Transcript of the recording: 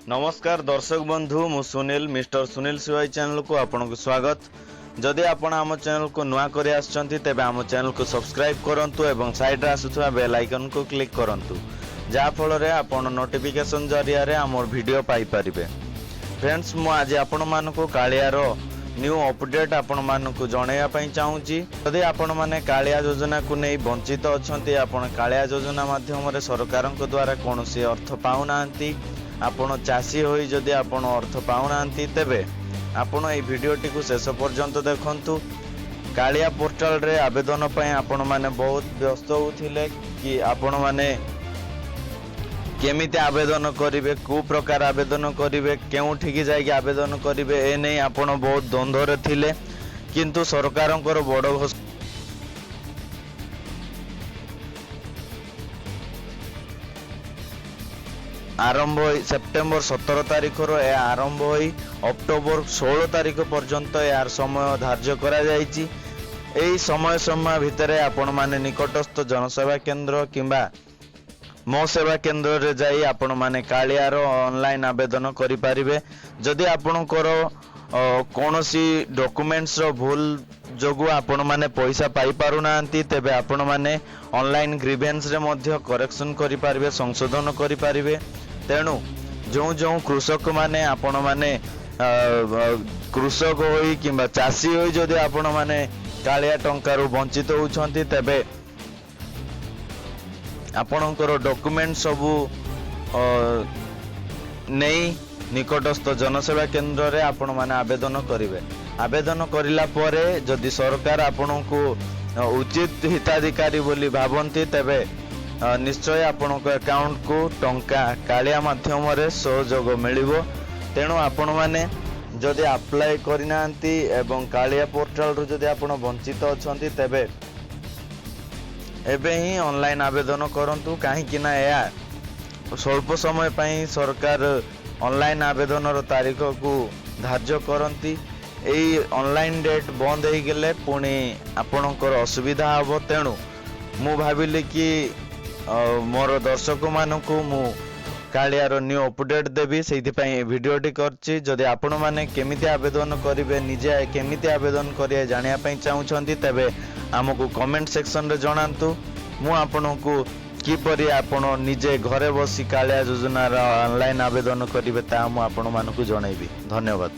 नमस्कार दर्शक बंधु मु सुनील मिस्टर सुनील सिवाई चैनल को आपको स्वागत। जदि आपण आम चैनल को नुआ करे आछंती तेबे आम चैनल को सब्सक्राइब करंतु एवं साइड रे आसुथबा बेल आइकन को क्लिक करंतु जा फल रे आपण नोटिफिकेशन जरिया रे हमर वीडियो पाई परिबे। फ्रेंड्स मु आज आपण मानको कालियार न्यू अपडेट आपण मानको जणाया पई चाहूची। जदि आपण माने कालिया योजना को नै वंचित अछंती आपण कालिया योजना माध्यम रे सरकारक द्वारा कोनोसी अर्थ पाउनांती आपण चाषी होई जदि आपण अर्थ पाउनांती तेबे आपण ए वीडियोटी को शेष पर्यंत देखंतु। कालिया पोर्टल रे आवेदन पई आपण माने बहुत व्यस्त होथिले कि आपण माने केमिति आवेदन करिवे को प्रकार आवेदन करिवे केउठी की जाय आवेदन करिवे ए नै आपण बहुत द्वंद्व रे थिले किंतु सरकारंकर बड़ आरंभ सेप्टेम्बर 17 तारिख रो आरंभ होई अक्टोबर 16 तारिख पर्यंत यार समय धार्य करा जायछि। एई समय समय भितरे आपण माने निकटस्थ जनसेवा केंद्र किंबा मो सेवा केंद्र रे जाई आपण माने कालियार ऑनलाइन आवेदन करि पारिबे। जदि आपणकर कोनोसी डॉक्यूमेंट्स रो भूल जोगु आपण माने पैसा पाई पारुनांती तेबे आपण माने ऑनलाइन ग्रीवेंस रे मध्य करेक्शन करि पारिबे, संशोधन करि पारिबे। तेणु जो जो कृषक माने आपण माने कृषक होई किंबा चाषी होई जदि आपण माने कालिया टंकार वंचित होउछंती तेबे आपणकर डॉक्यूमेंट सबू नहीं निकटस्थ जनसेवा केंद्र रे आपण माने आवेदन करिवे। आवेदन करिला परे जदि सरकार आपण को उचित हिताधिकारी बोली भावंती तेबे निश्चय आपणक अकाउंट को टंका कालिया माध्यम रे सहयोग मिलिबो। तेणु आपण माने जदि अप्लाई करिनांती एवं कालिया पोर्टल रो जदि आपण वंचित अछंती तेबे एबे ही ऑनलाइन आवेदन करंतु काहे कि ना या स्वल्प समय पई सरकार ऑनलाइन आवेदन रो तारीख को धार्य करंती। एई ऑनलाइन डेट बंद हो गले पुणी आपणकर असुविधा हबो। तेणु मु भाबिली कि मोर दर्शक मानकु मु कालियार न्यू अपडेट देबी सेति पई वीडियोटी करछि। जदि आपण माने केमिति आवेदन करिवे निजे केमिति आवेदन करिए जानिया पई चाहुछंती तेबे हमकु कमेंट सेक्शन रे जणांतु। मु आपनकु किपरि आपण निजे घरे बसी कालिया योजना रा ऑनलाइन आवेदन करिवे ता मु आपण मानकु जणाइबी। धन्यवाद।